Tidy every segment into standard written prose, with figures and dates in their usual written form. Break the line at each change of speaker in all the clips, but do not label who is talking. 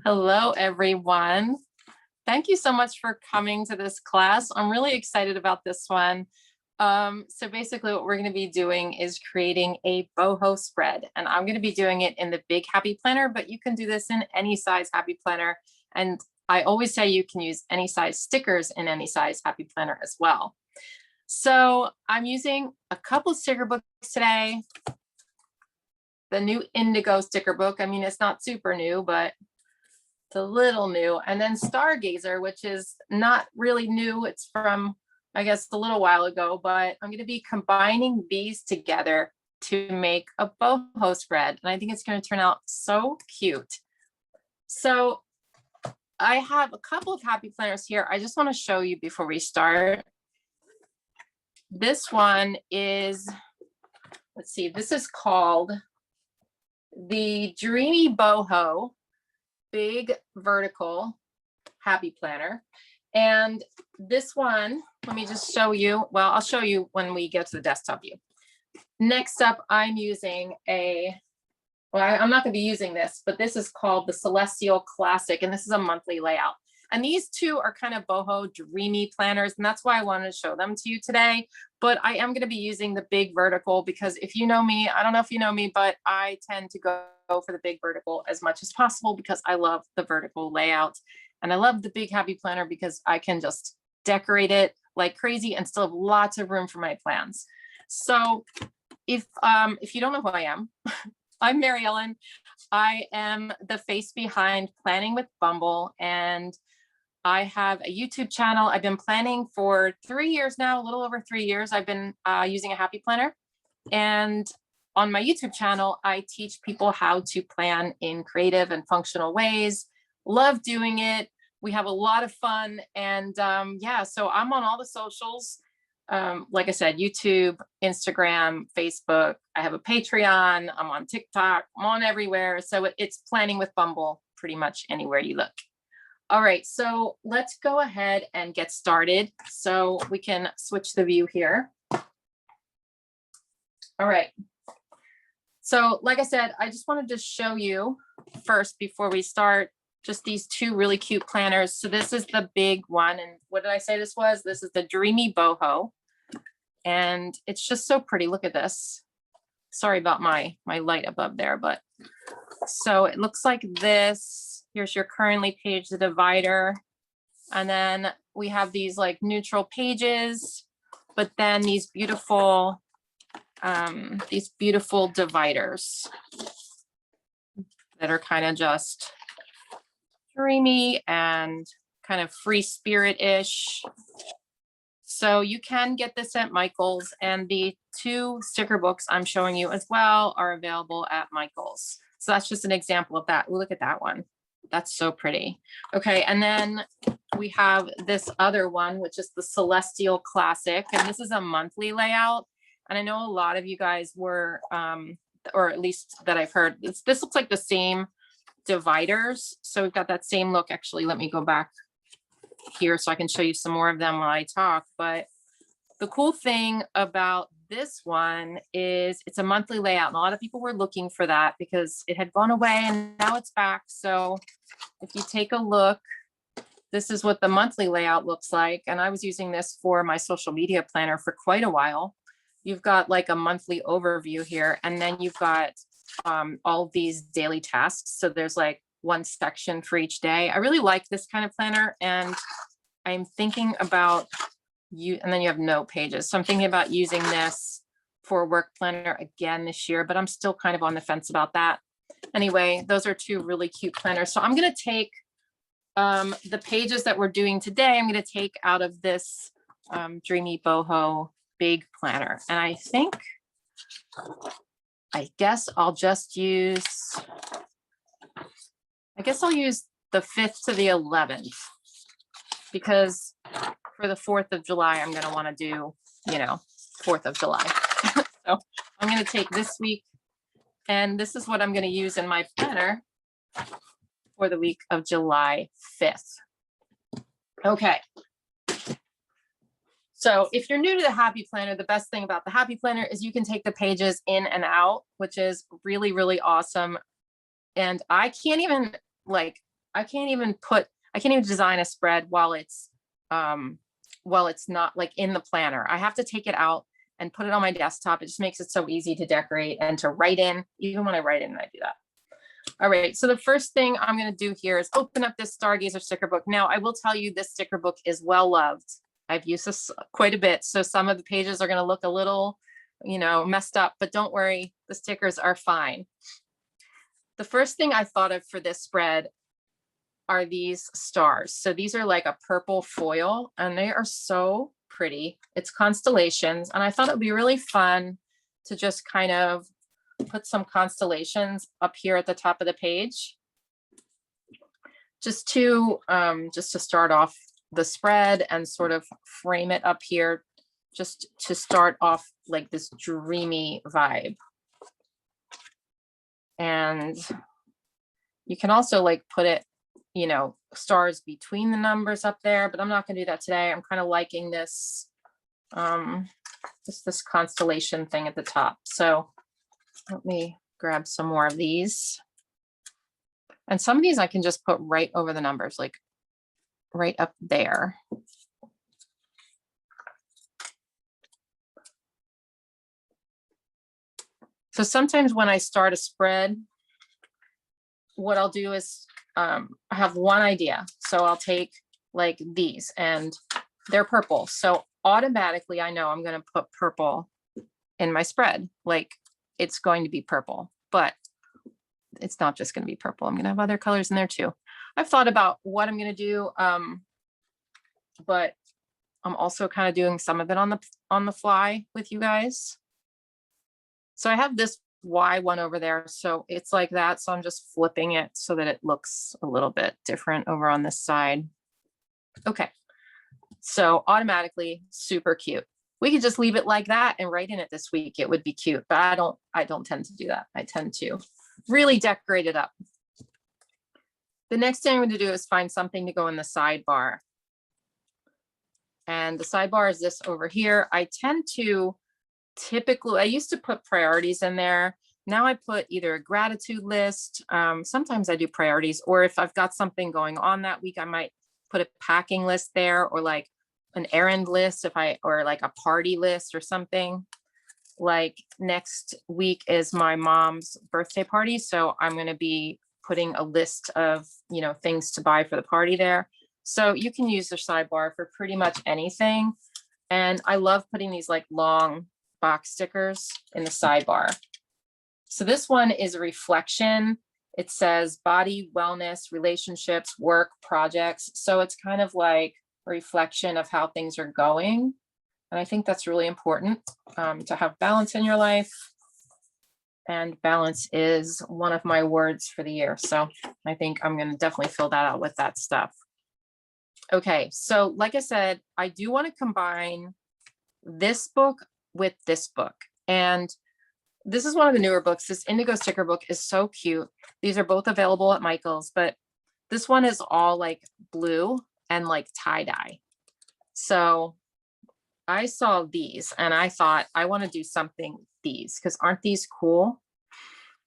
Hello, everyone. Thank you so much for coming to this class. I'm really excited about this one. So basically what we're going to be doing is creating a boho spread, and I'm going to be doing it in the big happy planner, but you can do this in any size happy planner. And I always say you can use any size stickers in any size happy planner as well. So I'm using a couple sticker books today. The new Indigo sticker book. I mean, it's not super new, but it's a little new. And then Stargazer, which is not really new. It's from, I guess, a little while ago, but I'm going to be combining these together to make a boho spread. And I think it's going to turn out so cute. So I have a couple of happy planners here. I just want to show you before we start. This one is, let's see, this is called the Dreamy Boho Big Vertical Happy Planner. And this one, let me just show you. Well, I'll show you when we get to the desktop view. Next up, I'm using I'm not going to be using this, but this is called the Celestial Classic, and this is a monthly layout. And these two are kind of boho dreamy planners, and that's why I wanted to show them to you today. But I am going to be using the big vertical because if you know me, I don't know if you know me, but I tend to go for the big vertical as much as possible because I love the vertical layout. And I love the big happy planner because I can just decorate it like crazy and still have lots of room for my plans. So if you don't know who I am, I'm Mary Ellen. I am the face behind Planning with Bumble, and I have a YouTube channel. I've been planning for 3 years now, a little over 3 years. I've been using a happy planner. And on my YouTube channel, I teach people how to plan in creative and functional ways. Love doing it. We have a lot of fun. And yeah, so I'm on all the socials. Like I said, YouTube, Instagram, Facebook. I have a Patreon. I'm on TikTok. I'm on everywhere. So it's Planning with Bumble pretty much anywhere you look. All right, so let's go ahead and get started. So we can switch the view here. All right. So like I said, I just wanted to show you first before we start just these two really cute planners. So this is the big one. And what did I say this was? This is the Dreamy Boho. And it's just so pretty. Look at this. Sorry about my light above there, but so it looks like this. Here's your currently page, the divider. And then we have these like neutral pages, but then these beautiful dividers that are kind of just dreamy and kind of free spirit-ish. So you can get this at Michael's, and the two sticker books I'm showing you as well are available at Michael's. So that's just an example of that. Ooh, look at that one. That's so pretty. Okay, and then we have this other one, which is the Celestial Classic, and this is a monthly layout. And I know a lot of you guys were, or at least that I've heard, this looks like the same dividers. So we've got that same look. Actually, let me go back here so I can show you some more of them while I talk. But the cool thing about this one is it's a monthly layout. And a lot of people were looking for that because it had gone away and now it's back. So if you take a look, this is what the monthly layout looks like. And I was using this for my social media planner for quite a while. You've got like a monthly overview here, and then you've got all these daily tasks. So there's like one section for each day. I really like this kind of planner, and I'm thinking about and then you have note pages. So I'm thinking about using this for a work planner again this year, but I'm still kind of on the fence about that. Anyway, those are two really cute planners. So I'm going to take the pages that we're doing today. I'm going to take out of this Dreamy Boho big planner. And I guess I'll use the 5th to the 11th, because for the 4th of July, I'm going to want to do, 4th of July. So I'm going to take this week, and this is what I'm going to use in my planner for the week of July 5th. Okay. So if you're new to the Happy Planner, the best thing about the Happy Planner is you can take the pages in and out, which is really, really awesome. And I can't even I can't even design a spread while it's not like in the planner. I have to take it out and put it on my desktop. It just makes it so easy to decorate and to write in. Even when I write in, I do that. All right, so the first thing I'm going to do here is open up this Stargazer sticker book. Now, I will tell you this sticker book is well loved. I've used this quite a bit, so some of the pages are going to look a little, messed up, but don't worry, the stickers are fine. The first thing I thought of for this spread are these stars. So these are like a purple foil, and they are so pretty. It's constellations, and I thought it would be really fun to just kind of put some constellations up here at the top of the page, just to start off the spread and sort of frame it up here, just to start off like this dreamy vibe. And you can also like put it, stars between the numbers up there, but I'm not going to do that today. I'm kind of liking this, just this constellation thing at the top. So let me grab some more of these. And some of these I can just put right over the numbers, like right up there. So sometimes when I start a spread, what I'll do is I have one idea. So I'll take like these, and they're purple. So automatically I know I'm going to put purple in my spread. Like it's going to be purple, but it's not just going to be purple. I'm going to have other colors in there too. I've thought about what I'm going to do, but I'm also kind of doing some of it on the fly with you guys. So I have this Y one over there, so it's like that. So I'm just flipping it so that it looks a little bit different over on this side. Okay, so automatically super cute. We could just leave it like that and write in it this week. It would be cute, but I don't tend to do that. I tend to really decorate it up. The next thing I'm going to do is find something to go in the sidebar. And the sidebar is this over here. I tend to typically, I used to put priorities in there. Now I put either a gratitude list. Sometimes I do priorities, or if I've got something going on that week, I might put a packing list there, or like an errand list or like a party list or something. Like next week is my mom's birthday party. So I'm going to be putting a list of, things to buy for the party there. So you can use the sidebar for pretty much anything. And I love putting these like long box stickers in the sidebar. So this one is a reflection. It says body, wellness, relationships, work, projects. So it's kind of like a reflection of how things are going. And I think that's really important, to have balance in your life. And balance is one of my words for the year. So I think I'm going to definitely fill that out with that stuff. Okay, so like I said, I do want to combine this book with this book. And this is one of the newer books. This Indigo sticker book is so cute. These are both available at Michael's, but this one is all like blue and like tie-dye. So I saw these and I thought I want to do something with these, because aren't these cool?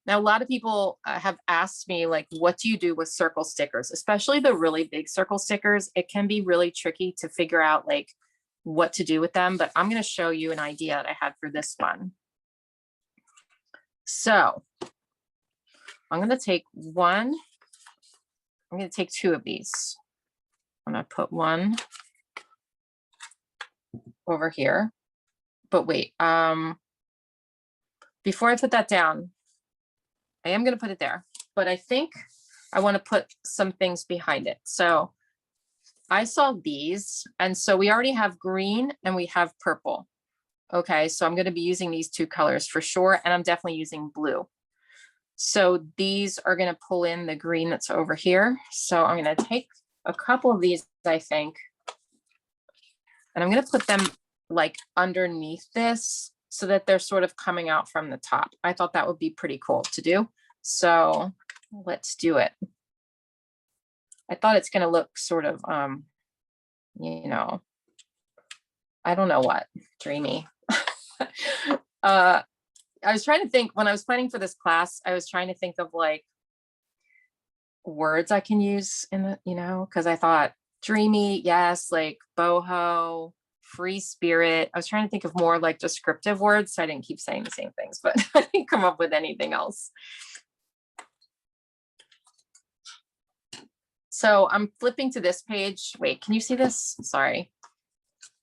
Now, a lot of people have asked me, like, what do you do with circle stickers, especially the really big circle stickers? It can be really tricky to figure out like what to do with them, but I'm going to show you an idea that I had for this one. So I'm going to take two of these. I'm going to put one over here, but wait, before I put that down, I am going to put it there, but I think I want to put some things behind it. So I saw these, and so we already have green and we have purple. Okay, so I'm going to be using these two colors for sure, and I'm definitely using blue. So these are going to pull in the green that's over here. So I'm going to take a couple of these, I think, and I'm going to put them like underneath this so that they're sort of coming out from the top. I thought that would be pretty cool to do. So let's do it. I thought it's going to look sort of, you know, I don't know what, dreamy. I was trying to think, when I was planning for this class, I was trying to think of like words I can use in the, because I thought dreamy, yes, like boho, free spirit. I was trying to think of more like descriptive words, so I didn't keep saying the same things, but I didn't come up with anything else. So I'm flipping to this page. Wait, can you see this? Sorry.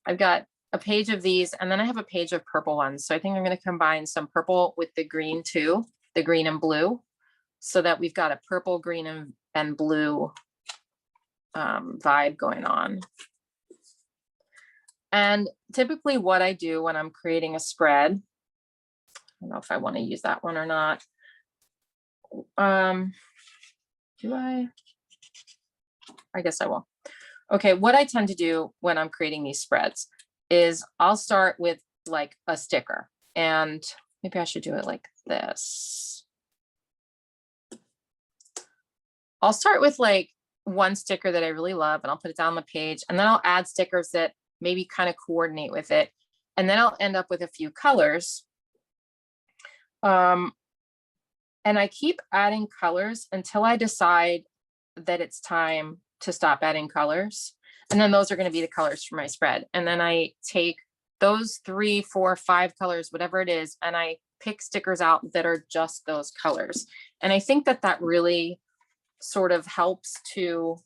I've got a page of these, and then I have a page of purple ones. So I think I'm going to combine some purple with the green too, the green and blue, so that we've got a purple, green, and blue vibe going on. And typically what I do when I'm creating a spread, I don't know if I want to use that one or not. Do I guess I will. Okay, what I tend to do when I'm creating these spreads is I'll start with like a sticker, and maybe I should do it like this. I'll start with like one sticker that I really love, and I'll put it down on the page, and then I'll add stickers that maybe kind of coordinate with it. And then I'll end up with a few colors. And I keep adding colors until I decide that it's time to stop adding colors. And then those are going to be the colors for my spread. And then I take those 3, 4, 5 colors, whatever it is, and I pick stickers out that are just those colors. And I think that that really sort of helps to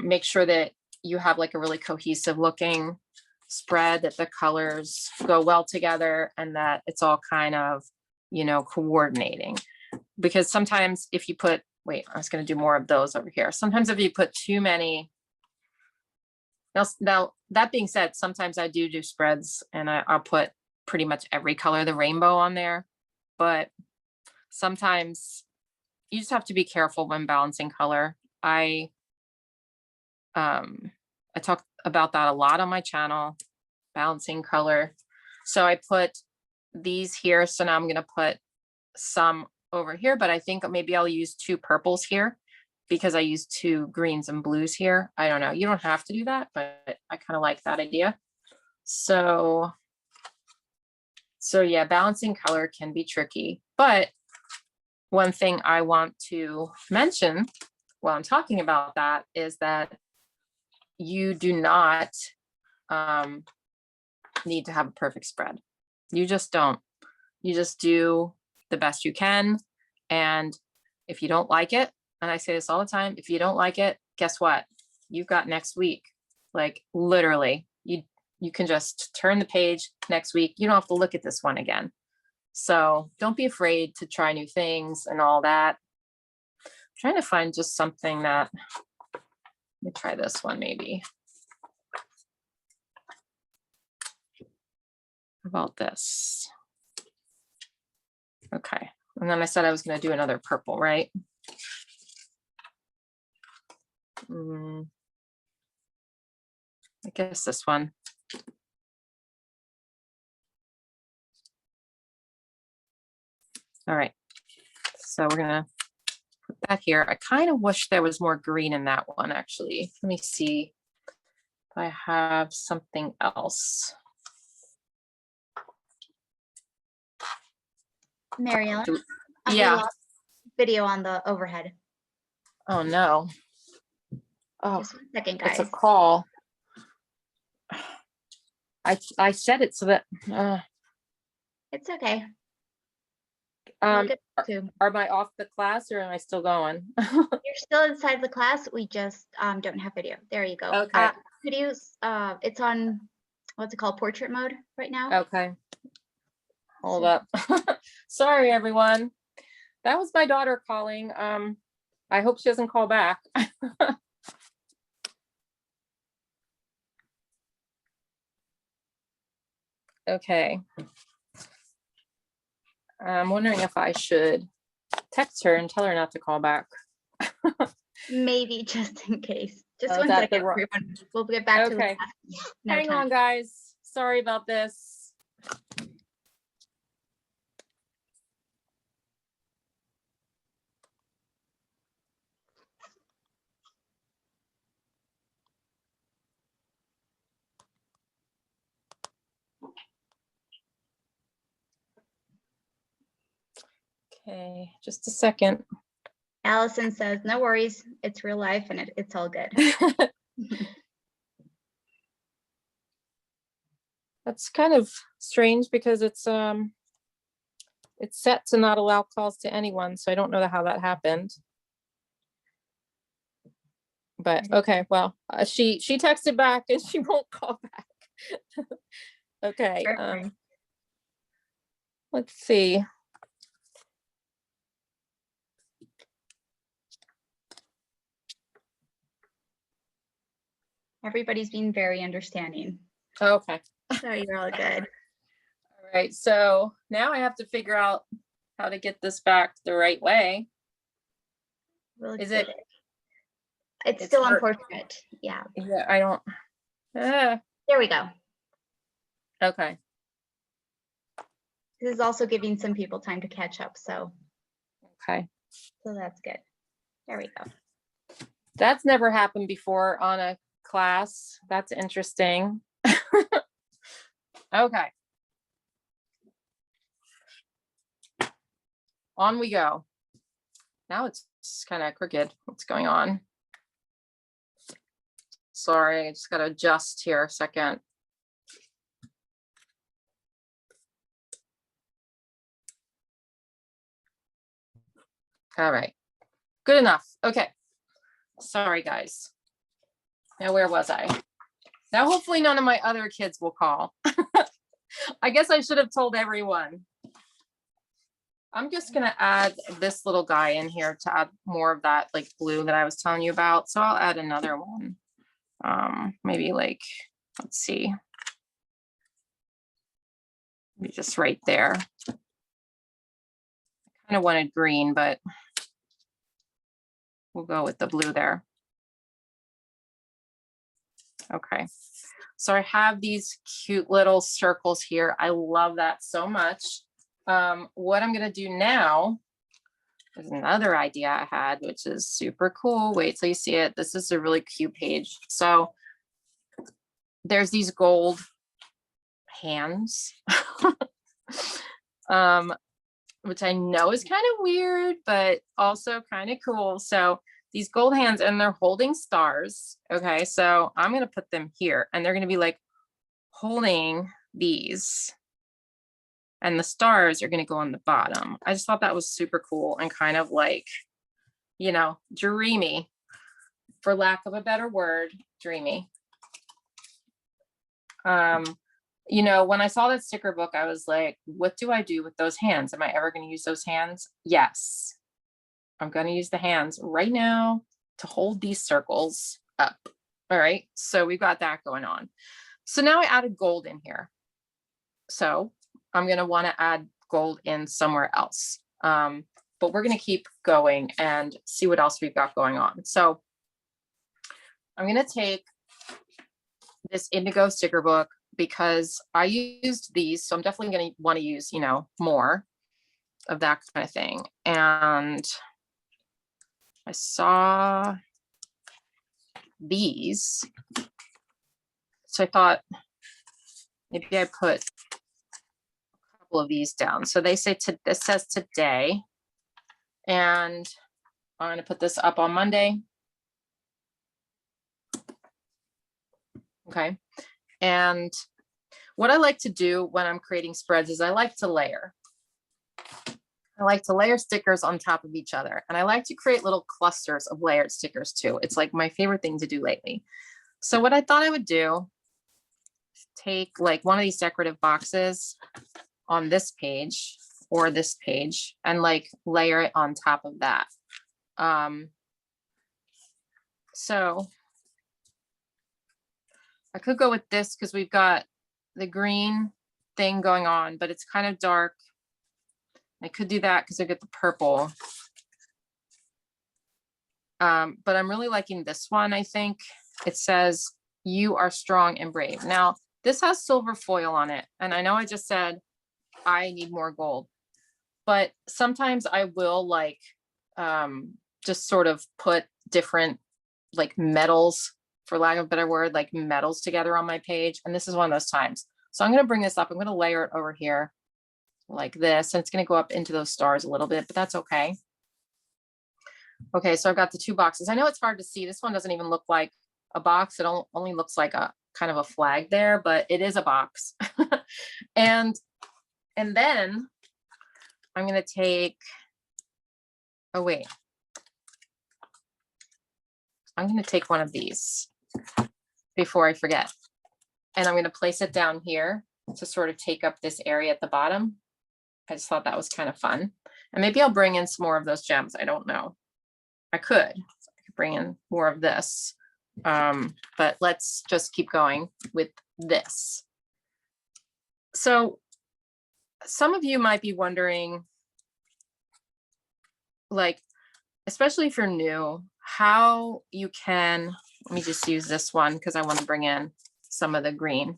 make sure that you have like a really cohesive looking spread, that the colors go well together, and that it's all kind of, coordinating. Because sometimes if you put, wait, I was going to do more of those over here. Sometimes if you put too many, now that being said, sometimes I do spreads and I'll put pretty much every color of the rainbow on there. But sometimes you just have to be careful when balancing color. I talk about that a lot on my channel, balancing color. So I put these here. So now I'm going to put some over here, but I think maybe I'll use 2 purples here because I use 2 greens and blues here. I don't know. You don't have to do that, but I kind of like that idea. So yeah, balancing color can be tricky. But one thing I want to mention while I'm talking about that is that you do not need to have a perfect spread. You just don't. You just do the best you can. And if you don't like it, and I say this all the time, if you don't like it, guess what? You've got next week. Like literally, you can just turn the page next week. You don't have to look at this one again. So don't be afraid to try new things and all that. I'm trying to find just something that, let me try this one maybe. How about this? Okay. And then I said I was going to do another purple, right? I guess this one. All right. So we're going to put that here. I kind of wish there was more green in that one, actually. Let me see if I have something else.
Marielle,
yeah.
lost video on the overhead.
Oh no. Oh,
just 1 second, guys.
It's a call. I said it so that
it's okay.
are I off the class or am I still going?
You're still inside the class. We just don't have video. There you go.
Okay.
Videos, it's on, what's it called, portrait mode right now.
Okay. Hold up. Sorry, everyone. That was my daughter calling. I hope she doesn't call back. Okay. I'm wondering if I should text her and tell her not to call back.
Maybe just in case. Just
Oh,
1 second. We'll get back to the
okay.
class.
Hang on, guys. Sorry about this. Okay, just a second.
Allison says, no worries, it's real life and it's all good.
That's kind of strange because it's set to not allow calls to anyone, so I don't know how that happened. But okay, well, she texted back and she won't call back. Okay, let's see.
Everybody's being very understanding.
Okay.
So you're all good.
All right, so now I have to figure out how to get this back the right way. Is it?
It's still on portrait. Yeah.
Yeah, I don't.
There we go.
Okay.
This is also giving some people time to catch up. So.
Okay.
So that's good. There we go.
That's never happened before on a class. That's interesting. Okay. On we go. Now it's kind of crooked. What's going on? Sorry, I just got to adjust here a second. All right. Good enough. Okay. Sorry, guys. Now, where was I? Now, hopefully none of my other kids will call. I guess I should have told everyone. I'm just going to add this little guy in here to add more of that like blue that I was telling you about. So I'll add another one. Maybe like, let's see. Maybe just right there. I kind of wanted green, but we'll go with the blue there. Okay. So I have these cute little circles here. I love that so much. What I'm going to do now is another idea I had, which is super cool. Wait till you see it. This is a really cute page. So there's these gold hands, which I know is kind of weird, but also kind of cool. So these gold hands, and they're holding stars. Okay, so I'm going to put them here, and they're going to be like holding these. And the stars are going to go on the bottom. I just thought that was super cool and kind of like, you know, dreamy, for lack of a better word, dreamy. You know, when I saw that sticker book, I was like, what do I do with those hands? Am I ever going to use those hands? Yes. I'm going to use the hands right now to hold these circles up. All right. So we've got that going on. So now I added gold in here. So I'm going to want to add gold in somewhere else. But we're going to keep going and see what else we've got going on. So I'm going to take this Indigo sticker book because I used these. So I'm definitely going to want to use, you know, more of that kind of thing. And I saw these. So I thought maybe I put a couple of these down. So they say this says today, and I'm going to put this up on Monday. Okay. And what I like to do when I'm creating spreads is I like to layer. I like to layer stickers on top of each other. And I like to create little clusters of layered stickers too. It's like my favorite thing to do lately. So what I thought I would do, take like one of these decorative boxes on this page or this page and like layer it on top of that. So I could go with this because we've got the green thing going on, but it's kind of dark. I could do that because I get the purple. But I'm really liking this one. I think it says, "You are strong and brave." Now, this has silver foil on it. And I know I just said I need more gold, but sometimes I will like just sort of put different like metals, for lack of a better word, like metals together on my page. And this is one of those times. So I'm going to bring this up. I'm going to layer it over here like this. And it's going to go up into those stars a little bit, but that's okay. Okay, so I've got the 2 boxes. I know it's hard to see. This one doesn't even look like a box. It only looks like a kind of a flag there, but it is a box. and then I'm going to take, oh wait, I'm going to take one of these before I forget. And I'm going to place it down here to sort of take up this area at the bottom. I just thought that was kind of fun. And maybe I'll bring in some more of those gems. I don't know. I could bring in more of this. But let's just keep going with this. So some of you might be wondering, like, especially if you're new, how you can, let me just use this one because I want to bring in some of the green,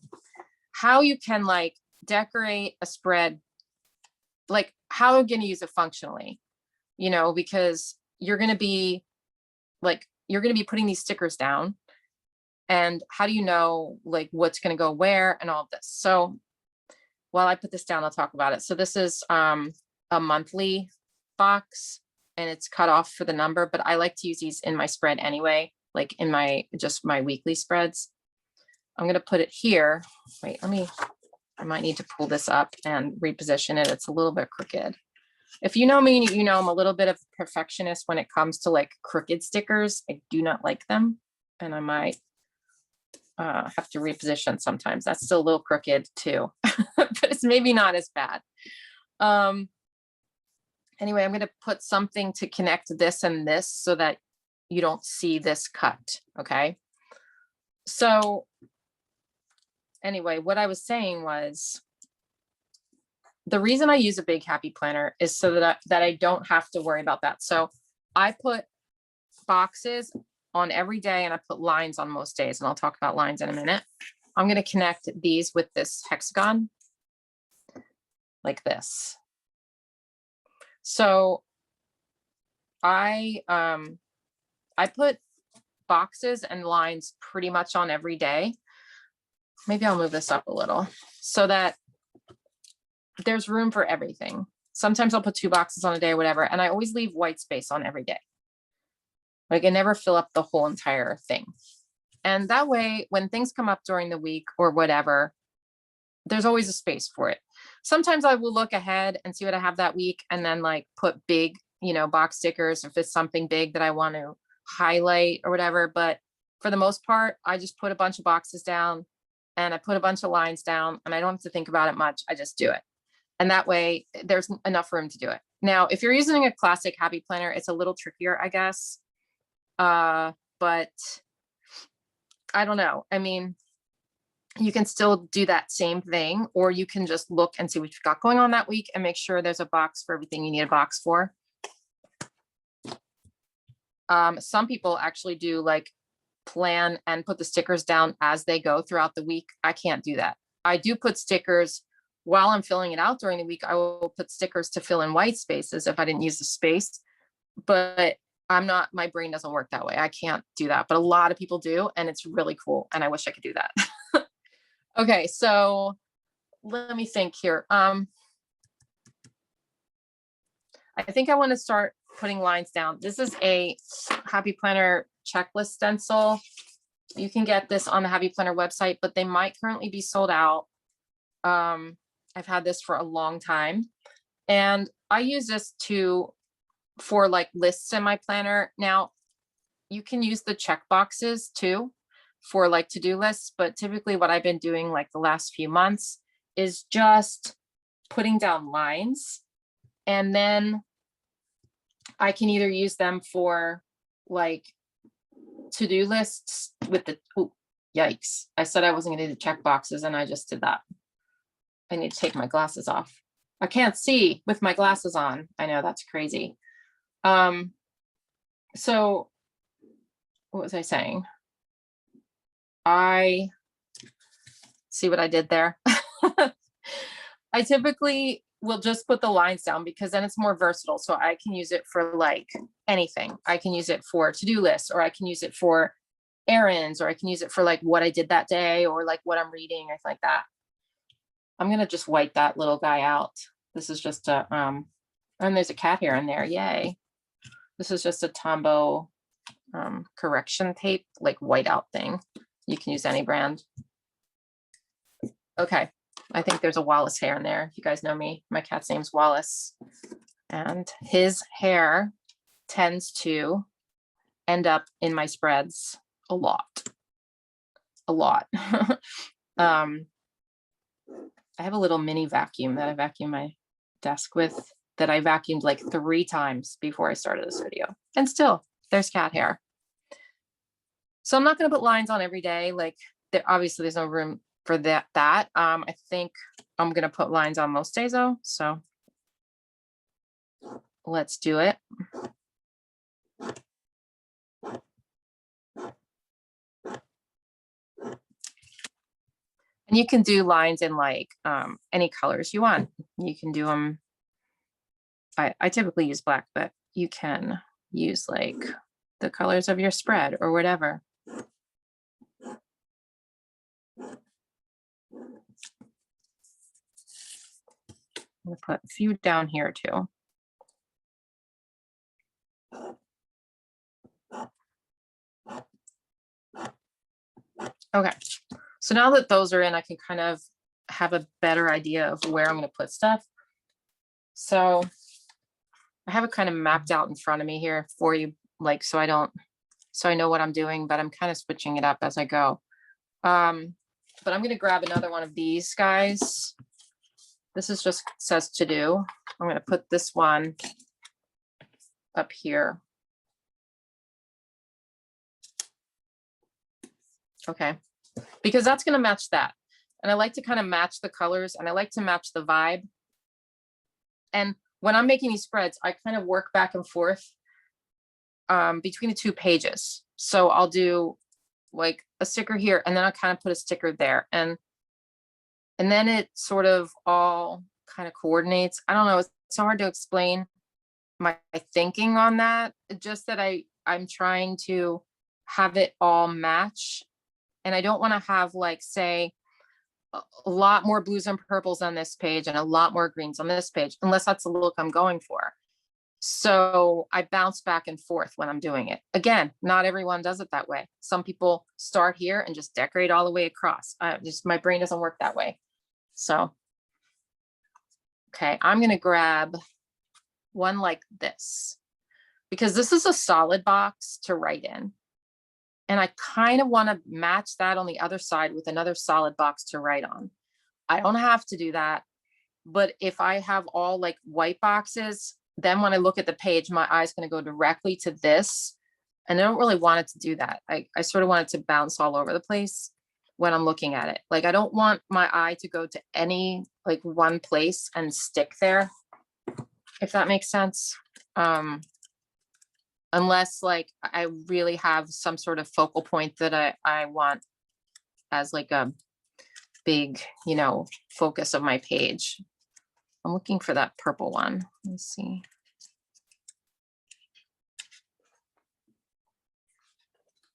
how you can like decorate a spread, like how I'm going to use it functionally, you know, because you're going to be putting these stickers down, and how do you know like what's going to go where and all of this. So while I put this down, I'll talk about it. So this is a monthly box, and it's cut off for the number, but I like to use these in my spread anyway, like in my weekly spreads. I'm going to put it here. Wait, I might need to pull this up and reposition it. It's a little bit crooked. If you know me, you know I'm a little bit of a perfectionist when it comes to like crooked stickers. I do not like them, and I might have to reposition sometimes. That's still a little crooked too, but it's maybe not as bad. Anyway, I'm going to put something to connect this and this so that you don't see this cut. Okay. So anyway, what I was saying was, the reason I use a big happy planner is so that I don't have to worry about that. So I put boxes on every day, and I put lines on most days, and I'll talk about lines in a minute. I'm going to connect these with this hexagon like this. So I put boxes and lines pretty much on every day. Maybe I'll move this up a little so that there's room for everything. Sometimes I'll put 2 boxes on a day or whatever, and I always leave white space on every day. Like I never fill up the whole entire thing. And that way, when things come up during the week or whatever, there's always a space for it. Sometimes I will look ahead and see what I have that week, and then like put big, you know, box stickers if it's something big that I want to highlight or whatever. But for the most part, I just put a bunch of boxes down, and I put a bunch of lines down, and I don't have to think about it much. I just do it. And that way there's enough room to do it. Now, if you're using a classic happy planner, it's a little trickier, I guess. But I don't know. I mean, you can still do that same thing, or you can just look and see what you've got going on that week and make sure there's a box for everything you need a box for. Some people actually do like plan and put the stickers down as they go throughout the week. I can't do that. I do put stickers while I'm filling it out during the week. I will put stickers to fill in white spaces if I didn't use the space, but my brain doesn't work that way. I can't do that, but a lot of people do, and it's really cool. And I wish I could do that. Okay. So let me think here. I think I want to start putting lines down. This is a Happy Planner checklist stencil. You can get this on the Happy Planner website, but they might currently be sold out. I've had this for a long time, and I use this for like lists in my planner. Now you can use the check boxes too for like to-do lists, but typically what I've been doing like the last few months is just putting down lines, and then I can either use them for like to-do lists with the, oh, yikes. I said I wasn't going to do check boxes, and I just did that. I need to take my glasses off. I can't see with my glasses on. I know, that's crazy. So what was I saying? I see what I did there. I typically will just put the lines down because then it's more versatile. So I can use it for like anything. I can use it for to-do lists, or I can use it for errands, or I can use it for like what I did that day, or like what I'm reading, or anything like that. I'm going to just white that little guy out. This is just a, and there's a cat here in there. Yay. This is just a Tombow correction tape, like whiteout thing. You can use any brand. Okay, I think there's a Wallace hair in there. If you guys know me, my cat's name's Wallace. And his hair tends to end up in my spreads a lot. I have a little mini vacuum that I vacuum my desk with that I vacuumed like 3 times before I started this video. And still, there's cat hair. So I'm not going to put lines on every day. Like, obviously there's no room for that. I think I'm going to put lines on most days though. So let's do it. And you can do lines in like any colors you want. You can do them. I typically use black, but you can use like the colors of your spread or whatever. I'm gonna put a few down here too. Okay, so now that those are in, I can kind of have a better idea of where I'm going to put stuff. So I have it kind of mapped out in front of me here for you, like, so I know what I'm doing, but I'm kind of switching it up as I go. But I'm going to grab another one of these guys. This is just says to do. I'm going to put this one up here. Okay, because that's going to match that. And I like to kind of match the colors, and I like to match the vibe. And when I'm making these spreads, I kind of work back and forth between the 2 pages. So I'll do like a sticker here, and then I'll kind of put a sticker there. And then it sort of all kind of coordinates. I don't know, it's so hard to explain my thinking on that. Just that I'm trying to have it all match. And I don't want to have, like, say, a lot more blues and purples on this page and a lot more greens on this page, unless that's the look I'm going for. So I bounce back and forth when I'm doing it. Again, not everyone does it that way. Some people start here and just decorate all the way across. My brain doesn't work that way. So, okay, I'm going to grab one like this, because this is a solid box to write in. And I kind of want to match that on the other side with another solid box to write on. I don't have to do that, but if I have all like white boxes, then when I look at the page, my eye's going to go directly to this. And I don't really want it to do that. I sort of want it to bounce all over the place when I'm looking at it. Like, I don't want my eye to go to any like one place and stick there, if that makes sense. Unless like I really have some sort of focal point that I want as like a big, focus of my page. I'm looking for that purple one. Let's see.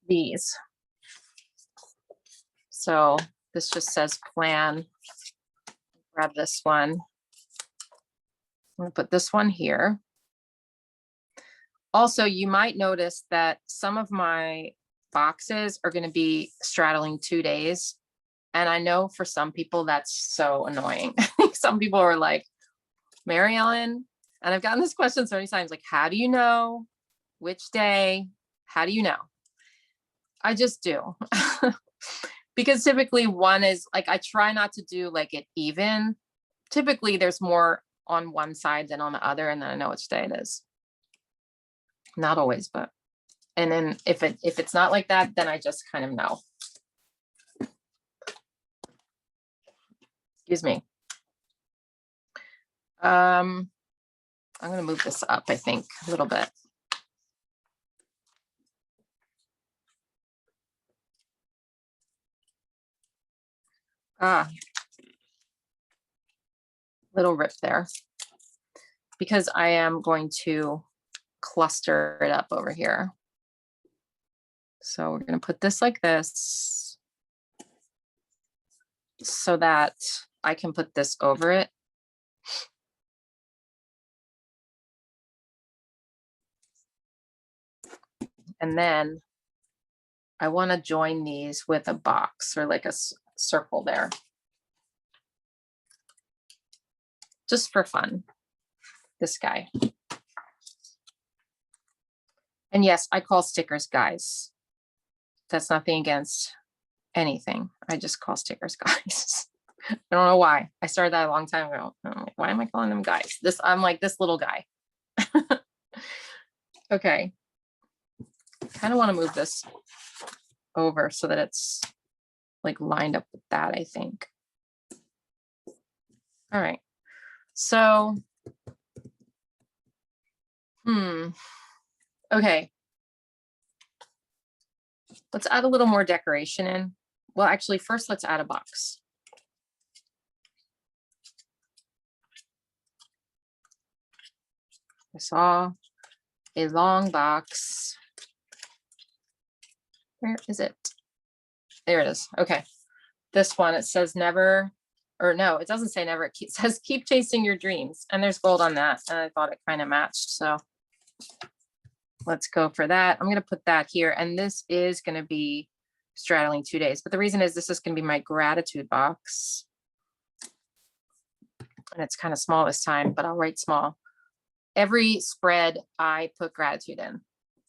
These. So this just says plan. Grab this one. I'm going to put this one here. Also, you might notice that some of my boxes are going to be straddling 2 days. And I know for some people that's so annoying. Some people are like, Mary Ellen, and I've gotten this question so many times, like, how do you know which day? How do you know? I just do. Because typically one is like, I try not to do like it even. Typically there's more on one side than on the other, and then I know which day it is. Not always, but, and then if it's not like that, then I just kind of know. Excuse me. I'm going to move this up, I think, a little bit. Little rip there, because I am going to cluster it up over here. So we're going to put this like this so that I can put this over it. And then I want to join these with a box or like a circle there. Just for fun, this guy. And yes, I call stickers guys. That's nothing against anything. I just call stickers guys. I don't know why. I started that a long time ago. I'm like, why am I calling them guys? I'm like this little guy. Okay. Kind of want to move this over so that it's like lined up with that, I think. All right. So, okay. Let's add a little more decoration in. Well, actually, first let's add a box. I saw a long box. Where is it? There it is. Okay. This one, it says never, or no, it doesn't say never. It says keep chasing your dreams. And there's gold on that. And I thought it kind of matched. So let's go for that. I'm going to put that here. And this is going to be straddling 2 days. But the reason is this is going to be my gratitude box. And it's kind of small this time, but I'll write small. Every spread I put gratitude in,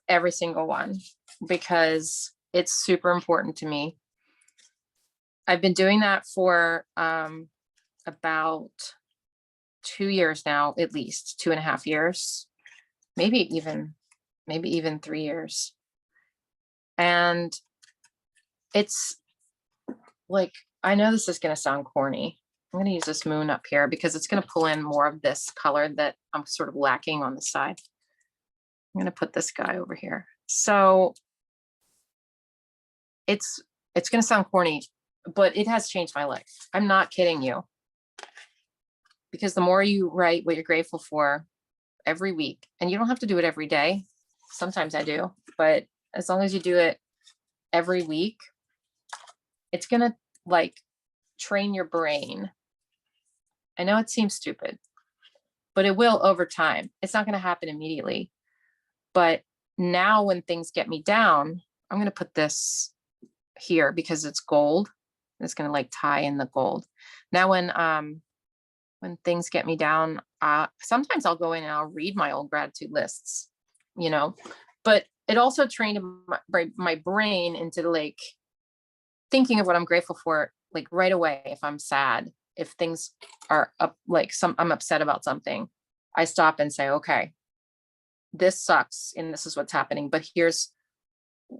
every single one, because it's super important to me. I've been doing that for about 2 years now, at least 2.5 years, maybe even 3 years. And it's like, I know this is going to sound corny. I'm going to use this moon up here because it's going to pull in more of this color that I'm sort of lacking on the side. I'm going to put this guy over here. So it's going to sound corny, but it has changed my life. I'm not kidding you. Because the more you write what you're grateful for every week, and you don't have to do it every day. Sometimes I do, but as long as you do it every week, it's going to like train your brain. I know it seems stupid, but it will over time. It's not going to happen immediately. But now when things get me down, I'm going to put this here because it's gold. It's going to like tie in the gold. Now when things get me down, sometimes I'll go in and I'll read my old gratitude lists, you know, but it also trained my brain into like thinking of what I'm grateful for, like right away. If I'm sad, if things are up, like I'm upset about something, I stop and say, okay, this sucks and this is what's happening, but here's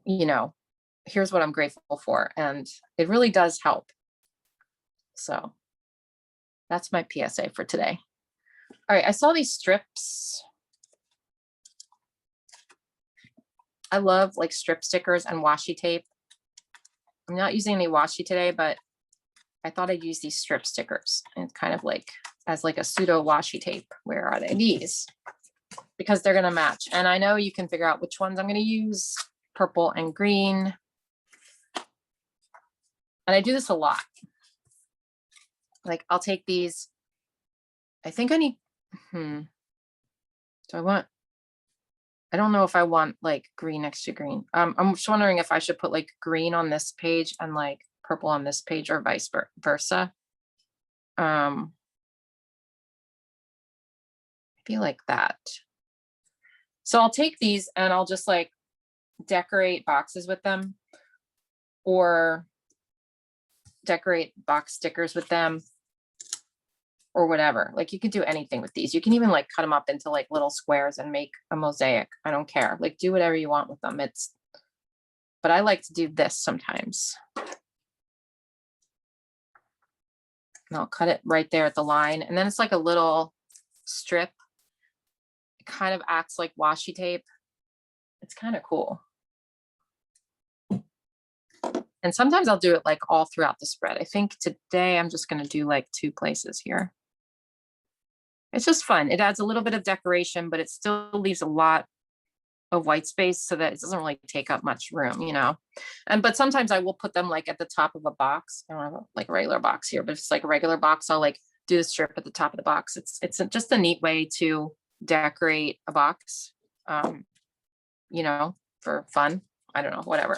what I'm grateful for. And it really does help. So that's my PSA for today. All right, I saw these strips. I love like strip stickers and washi tape. I'm not using any washi today, but I thought I'd use these strip stickers and kind of like as like a pseudo washi tape. Where are they? These, because they're going to match. And I know you can figure out which ones I'm going to use, purple and green. And I do this a lot. Like I'll take these. I think I need, I don't know if I want like green next to green. I'm just wondering if I should put like green on this page and like purple on this page or vice versa. Maybe like that. So I'll take these and I'll just like decorate boxes with them or decorate box stickers with them or whatever. Like you can do anything with these. You can even like cut them up into like little squares and make a mosaic. I don't care. Like do whatever you want with them. But I like to do this sometimes. And I'll cut it right there at the line. And then it's like a little strip. It kind of acts like washi tape. It's kind of cool. And sometimes I'll do it like all throughout the spread. I think today I'm just going to do like 2 places here. It's just fun. It adds a little bit of decoration, but it still leaves a lot of white space so that it doesn't really take up much room, you know. But sometimes I will put them like at the top of a box. I don't have like a regular box here, but if it's like a regular box, I'll like do the strip at the top of the box. It's just a neat way to decorate a box, you know. for fun. I don't know, whatever.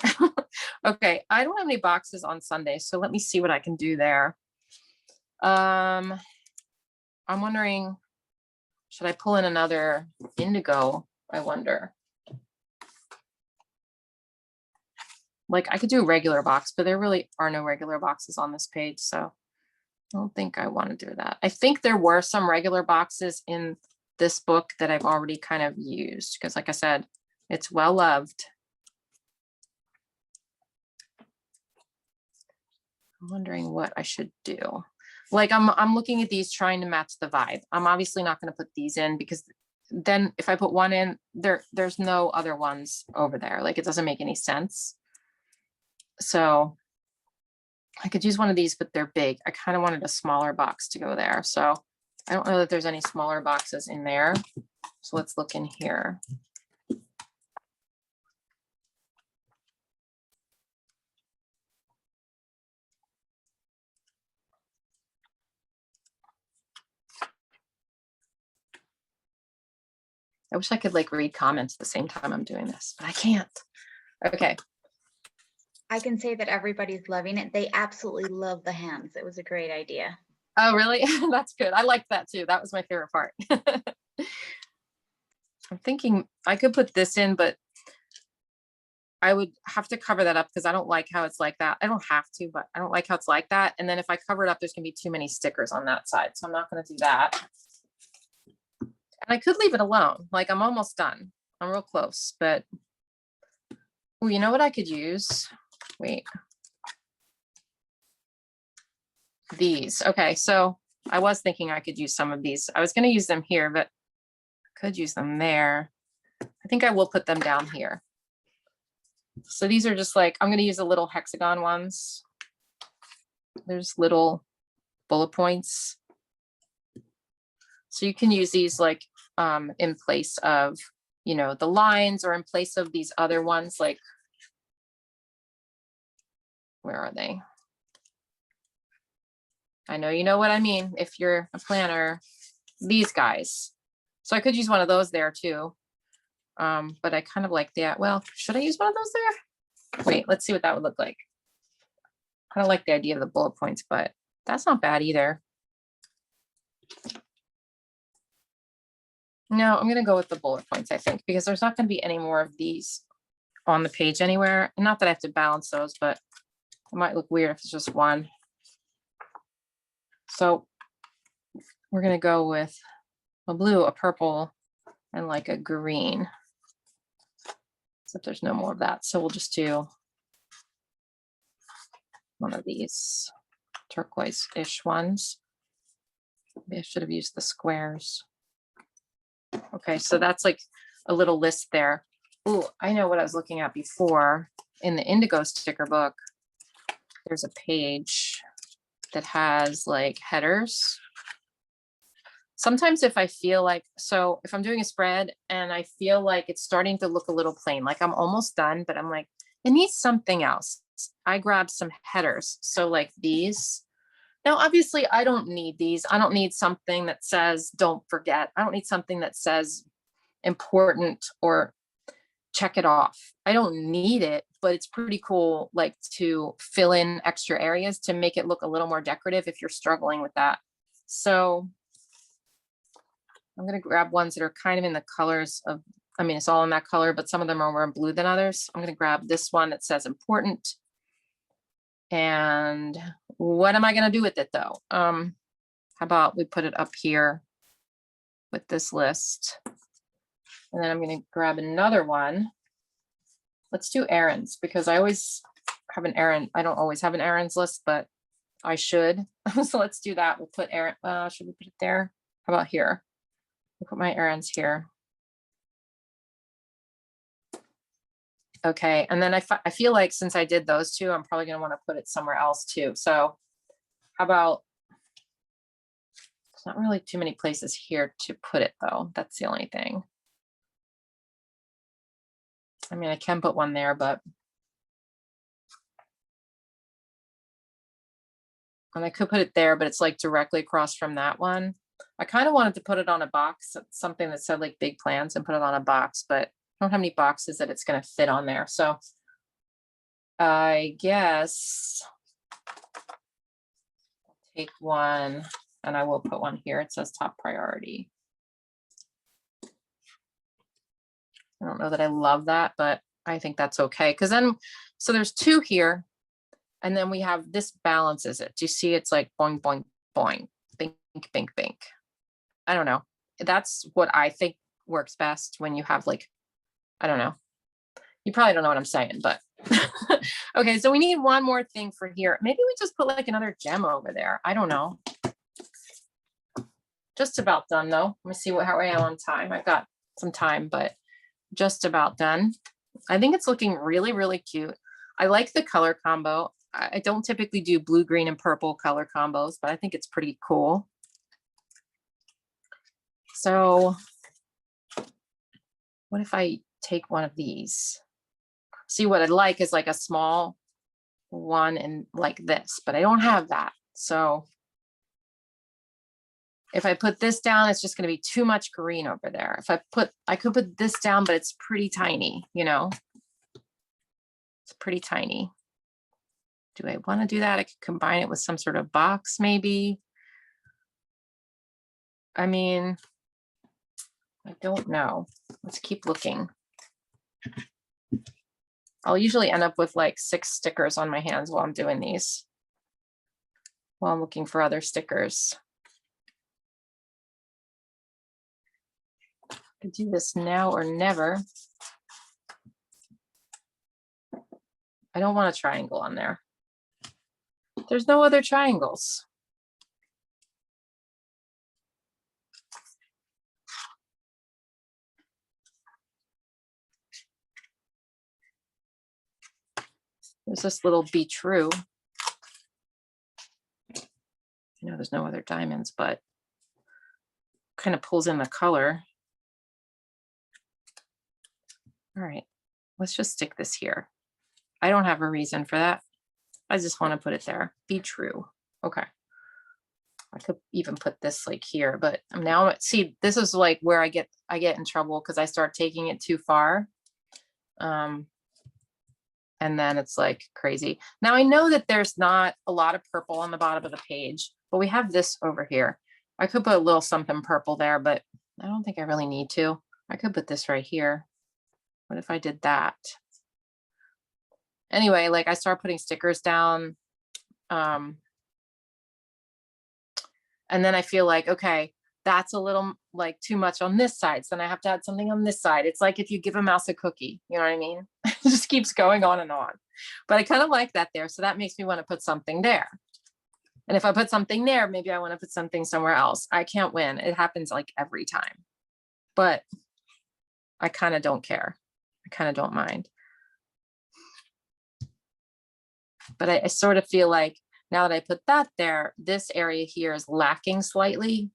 Okay, I don't have any boxes on Sunday, so let me see what I can do there. I'm wondering, should I pull in another Indigo? I wonder. Like I could do a regular box, but there really are no regular boxes on this page, so I don't think I want to do that. I think there were some regular boxes in this book that I've already kind of used because, like I said, it's well loved. I'm wondering what I should do. Like I'm looking at these trying to match the vibe. I'm obviously not going to put these in because then if I put one in there's no other ones over there. Like it doesn't make any sense. So I could use one of these, but they're big. I kind of wanted a smaller box to go there. So I don't know that there's any smaller boxes in there. So let's look in here. I wish I could like read comments at the same time I'm doing this, but I can't. Okay.
I can say that everybody's loving it. They absolutely love the hands. It was a great idea.
Oh, really? That's good. I liked that too. That was my favorite part. I'm thinking I could put this in, but I would have to cover that up because I don't like how it's like that. I don't have to, but I don't like how it's like that. And then if I cover it up, there's gonna be too many stickers on that side. So I'm not gonna do that. And I could leave it alone. Like I'm almost done. I'm real close, but oh, you know what I could use? Wait. These. Okay, so I was thinking I could use some of these. I was going to use them here, but I could use them there. I think I will put them down here. So these are just like, I'm going to use the little hexagon ones. There's little bullet points. So you can use these like in place of, you know, the lines or in place of these other ones, like, where are they? I know you know what I mean if you're a planner, these guys. So I could use one of those there too. But I kind of like that. Well, should I use one of those there? Wait, let's see what that would look like. Kind of like the idea of the bullet points, but that's not bad either. No, I'm going to go with the bullet points, I think, because there's not going to be any more of these on the page anywhere. Not that I have to balance those, but it might look weird if it's just one. So we're going to go with a blue, a purple, and like a green. Except there's no more of that. So we'll just do one of these turquoise-ish ones. Maybe I should have used the squares. Okay, so that's like a little list there. Oh, I know what I was looking at before. In the Indigo sticker book, there's a page that has like headers. Sometimes if I feel like, so if I'm doing a spread and I feel like it's starting to look a little plain, like I'm almost done, but I'm like, it needs something else. I grab some headers. So like these. Now, obviously I don't need these. I don't need something that says, don't forget. I don't need something that says important or check it off. I don't need it, but it's pretty cool, like to fill in extra areas to make it look a little more decorative if you're struggling with that. So I'm going to grab ones that are kind of in the colors of, I mean, it's all in that color, but some of them are more blue than others. I'm going to grab this one that says important. And what am I going to do with it though? How about we put it up here with this list? And then I'm going to grab another one. Let's do errands because I always have an errand. I don't always have an errands list, but I should. So let's do that. We'll put errand. Should we put it there? How about here? We'll put my errands here. Okay, and then I feel like since I did those two, I'm probably going to want to put it somewhere else too. So how about, there's not really too many places here to put it though. That's the only thing. I mean, I can put one there, but. And I could put it there, but it's like directly across from that one. I kind of wanted to put it on a box, something that said like big plans and put it on a box, but don't have any boxes that it's going to fit on there. So I guess I'll take one and I will put one here. It says top priority. I don't know that I love that, but I think that's okay. Because then, so there's two here. And then we have this balances it. Do you see it's like boing, boing, boing, bink, bink, bink. I don't know. That's what I think works best when you have like, I don't know. You probably don't know what I'm saying, but okay. So we need one more thing for here. Maybe we just put like another gem over there. I don't know. Just about done though. Let me see how I am on time. I've got some time, but just about done. I think it's looking really, really cute. I like the color combo. I don't typically do blue, green, and purple color combos, but I think it's pretty cool. So what if I take one of these? See, what I'd like is like a small one and like this, but I don't have that. So if I put this down, it's just going to be too much green over there. If I could put this down, but it's pretty tiny, you know, it's pretty tiny. Do I want to do that? I could combine it with some sort of box, maybe. I mean, I don't know. Let's keep looking. I'll usually end up with like 6 stickers on my hands while I'm doing these, while I'm looking for other stickers. I could do this now or never. I don't want a triangle on there. There's no other triangles. There's this little be true. I know there's no other diamonds, but kind of pulls in the color. All right, let's just stick this here. I don't have a reason for that. I just want to put it there. Be true. Okay. I could even put this like here, but now see, this is like where I get in trouble because I start taking it too far. And then it's like crazy. Now I know that there's not a lot of purple on the bottom of the page, but we have this over here. I could put a little something purple there, but I don't think I really need to. I could put this right here. What if I did that? Anyway, like I start putting stickers down. And then I feel like, okay, that's a little like too much on this side. So then I have to add something on this side. It's like if you give a mouse a cookie, you know what I mean? It just keeps going on and on. But I kind of like that there. So that makes me want to put something there. And if I put something there, maybe I want to put something somewhere else. I can't win. It happens like every time. But I kind of don't care. I kind of don't mind. But I sort of feel like now that I put that there, this area here is lacking slightly.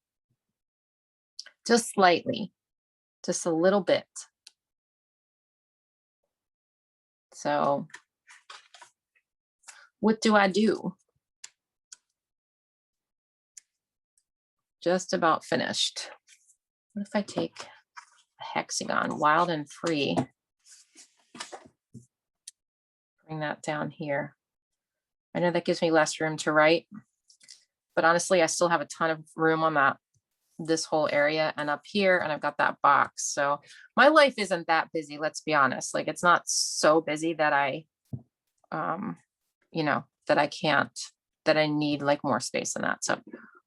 Just slightly. Just a little bit. So what do I do? Just about finished. What if I take a hexagon, wild and free? Bring that down here. I know that gives me less room to write, but honestly, I still have a ton of room on this whole area and up here, and I've got that box. So my life isn't that busy, let's be honest. Like it's not so busy that I, you know, that I need like more space than that. So,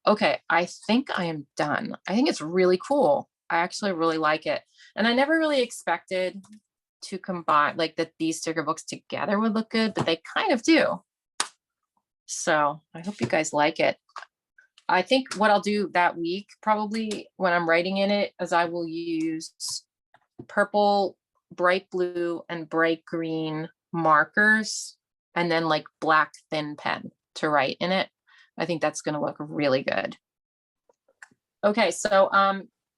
okay, I think I am done. I think it's really cool. I actually really like it. And I never really expected to combine like that these sticker books together would look good, but they kind of do. So I hope you guys like it. I think what I'll do that week, probably when I'm writing in it, is I will use purple, bright blue, and bright green markers, and then like black thin pen to write in it. I think that's going to look really good. Okay, so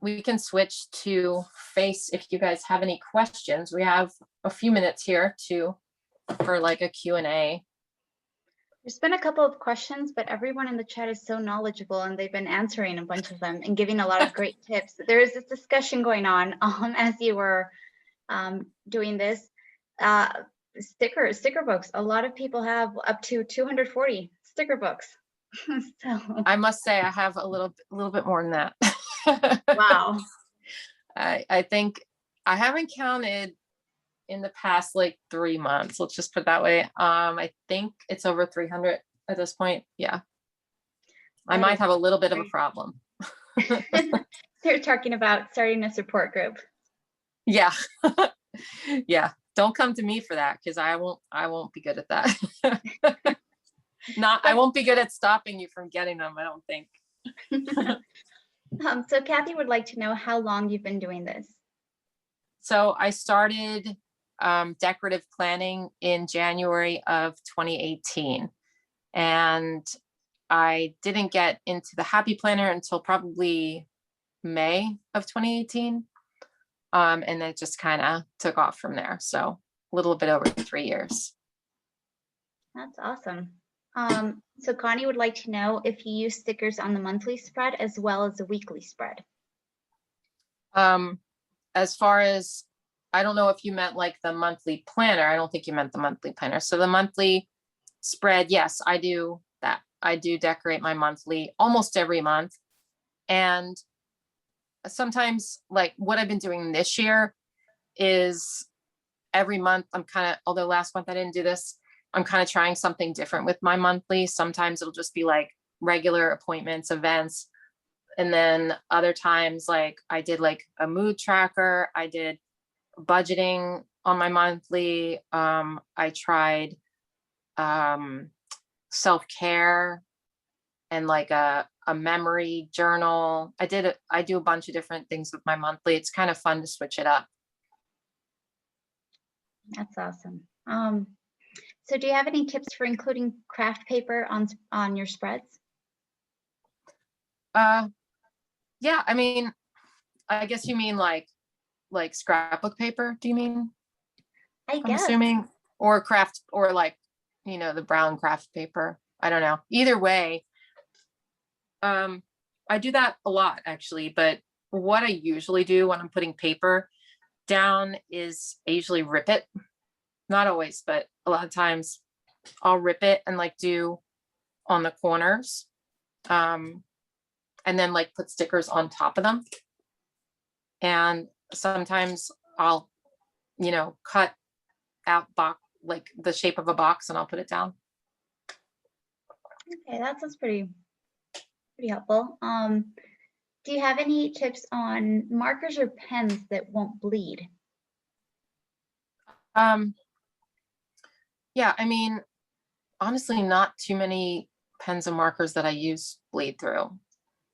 we can switch to face if you guys have any questions. We have a few minutes here for like a Q&A.
There's been a couple of questions, but everyone in the chat is so knowledgeable and they've been answering a bunch of them and giving a lot of great tips. There is this discussion going on as you were doing this. Sticker books. A lot of people have up to 240 sticker books. So
I must say I have a little bit more than that.
wow.
I think I haven't counted in the past like 3 months. Let's just put it that way. I think it's over 300 at this point. Yeah. I might have a little bit of a problem.
They're talking about starting a support group.
Yeah. Yeah. Don't come to me for that, because I won't be good at that. I won't be good at stopping you from getting them, I don't think.
So Kathy would like to know how long you've been doing this.
So I started decorative planning in January of 2018. And I didn't get into the happy planner until probably May of 2018. And then it just kind of took off from there. So a little bit over 3 years.
That's awesome. So Connie would like to know if you use stickers on the monthly spread as well as the weekly spread.
As far as, I don't know if you meant like the monthly planner. I don't think you meant the monthly planner. So the monthly spread, yes, I do that. I do decorate my monthly almost every month. And sometimes, like what I've been doing this year is every month I'm kind of, although last month I didn't do this, I'm kind of trying something different with my monthly. Sometimes it'll just be like regular appointments, events. And then other times, like I did like a mood tracker, I did budgeting on my monthly. I tried self-care and like a memory journal. I do a bunch of different things with my monthly. It's kind of fun to switch it up.
That's awesome. So do you have any tips for including craft paper on your spreads?
Yeah, I mean, I guess you mean like scrapbook paper, do you mean?
I
I'm
guess.
assuming, or craft, or like, the brown craft paper. I don't know. Either way, I do that a lot actually, but what I usually do when I'm putting paper down is I usually rip it. Not always, but a lot of times I'll rip it and like do on the corners. And then like put stickers on top of them. And sometimes I'll, cut out like the shape of a box and I'll put it down.
Okay, that sounds pretty helpful. Do you have any tips on markers or pens that won't bleed?
Yeah, I mean, honestly, not too many pens and markers that I use bleed through.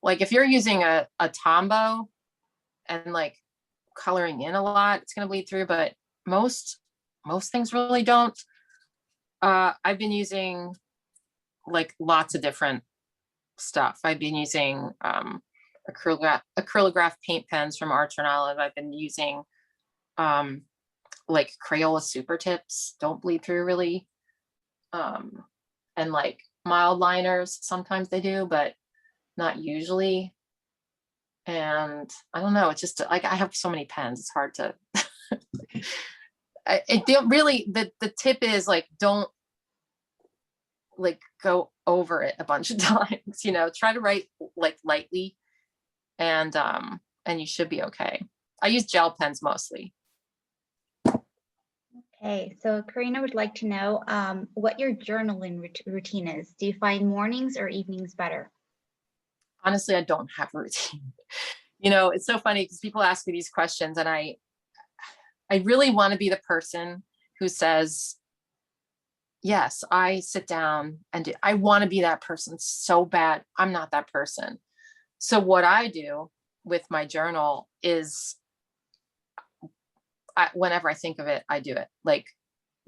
Like if you're using a Tombow and like coloring in a lot, it's going to bleed through, but most things really don't. I've been using like lots of different stuff. I've been using acrylograph paint pens from Archer and Olive. I've been using like Crayola super tips, don't bleed through really. And like mild liners, sometimes they do, but not usually. And I don't know, it's just like I have so many pens, it's hard to it don't really, the tip is like don't like go over it a bunch of times, try to write like lightly, and you should be okay. I use gel pens mostly.
Okay, so Karina would like to know what your journaling routine is. Do you find mornings or evenings better?
Honestly, I don't have a routine. It's so funny because people ask me these questions and I really want to be the person who says, yes, I sit down and I want to be that person so bad. I'm not that person. So what I do with my journal is whenever I think of it, I do it. Like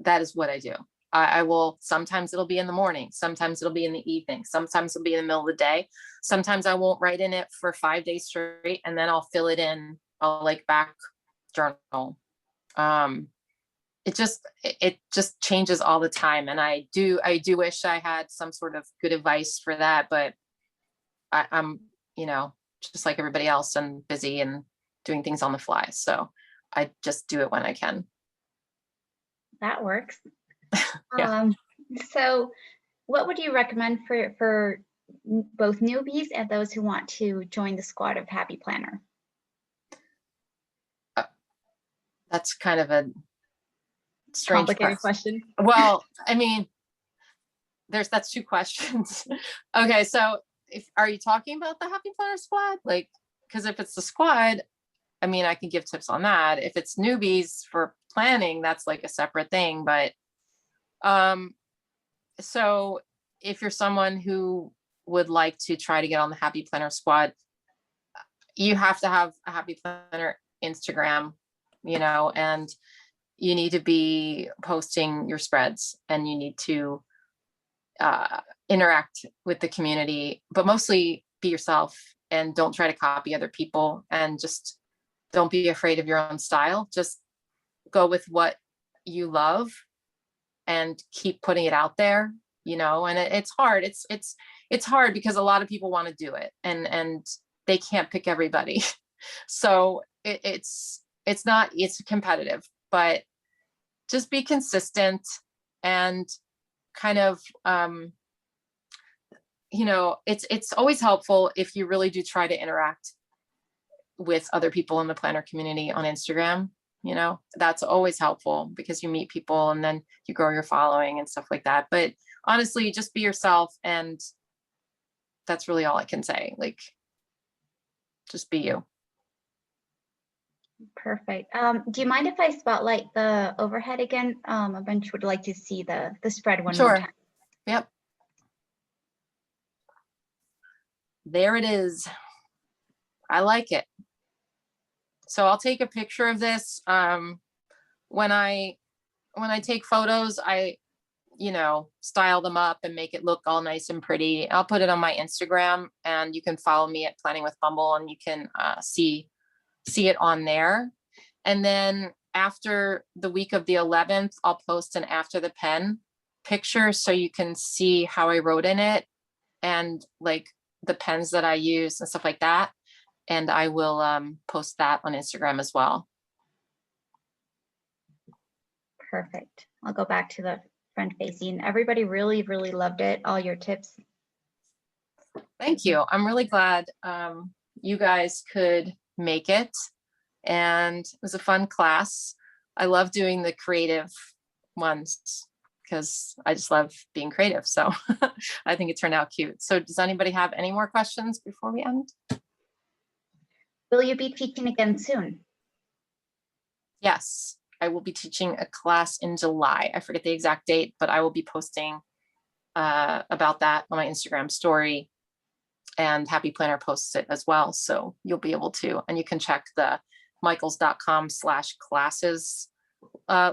that is what I do. I will, sometimes it'll be in the morning. Sometimes it'll be in the evening. Sometimes it'll be in the middle of the day. Sometimes I won't write in it for 5 days straight. And then I'll fill it in. I'll like back journal. It just changes all the time. And I do wish I had some sort of good advice for that, but I'm, just like everybody else and busy and doing things on the fly. So I just do it when I can.
That works.
Yeah.
So what would you recommend for both newbies and those who want to join the squad of Happy Planner?
That's kind of a strange
Complicated question.
Well, I mean, that's two questions. Okay, so are you talking about the Happy Planner squad? Like, because if it's the squad, I mean, I can give tips on that. If it's newbies for planning, that's like a separate thing. But so if you're someone who would like to try to get on the Happy Planner squad, you have to have a Happy Planner Instagram, and you need to be posting your spreads, and you need to interact with the community, but mostly be yourself and don't try to copy other people, and just don't be afraid of your own style. Just go with what you love and keep putting it out there, and it's hard. It's hard because a lot of people want to do it, and they can't pick everybody. So it's competitive, but just be consistent and kind of, it's always helpful if you really do try to interact with other people in the planner community on Instagram. That's always helpful because you meet people and then you grow your following and stuff like that. But honestly, just be yourself, and that's really all I can say. Like, just be you.
Perfect. Do you mind if I spotlight the overhead again? A bunch would like to see the spread one more time.
Yep. There it is. I like it. So I'll take a picture of this. When I take photos, I, style them up and make it look all nice and pretty. I'll put it on my Instagram, and you can follow me at Planning with Bumble, and you can see it on there. And then after the week of the 11th, I'll post an after the pen picture so you can see how I wrote in it and like the pens that I use and stuff like that. And I will post that on Instagram as well.
Perfect. I'll go back to the front facing. Everybody really, really loved it. All your tips.
Thank you. I'm really glad you guys could make it. And it was a fun class. I love doing the creative ones because I just love being creative. So I think it turned out cute. So does anybody have any more questions before we end?
Will you be teaching again soon?
Yes, I will be teaching a class in July. I forget the exact date, but I will be posting about that on my Instagram story, and Happy Planner posts it as well. So you'll be able to, and you can check the michaels.com/classes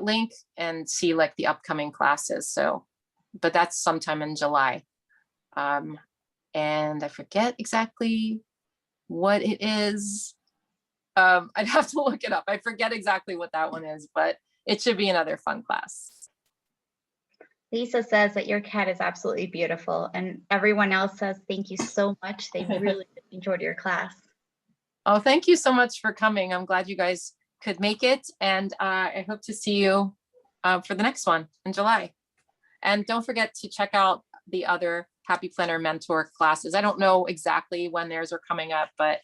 link and see like the upcoming classes. So, but that's sometime in July. And I forget exactly what it is. I'd have to look it up. I forget exactly what that one is, but it should be another fun class.
Lisa says that your cat is absolutely beautiful, and everyone else says thank you so much. They really enjoyed your class.
Oh, thank you so much for coming. I'm glad you guys could make it, and I hope to see you for the next one in July. And don't forget to check out the other Happy Planner Mentor classes. I don't know exactly when theirs are coming up, but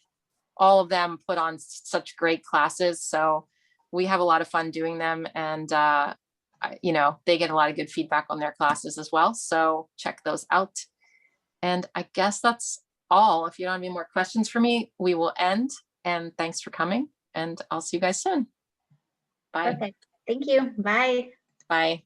all of them put on such great classes. So we have a lot of fun doing them, and they get a lot of good feedback on their classes as well. So check those out. And I guess that's all. If you don't have any more questions for me, we will end. And thanks for coming, and I'll see you guys soon. Bye.
Perfect. Thank you. Bye.
Bye.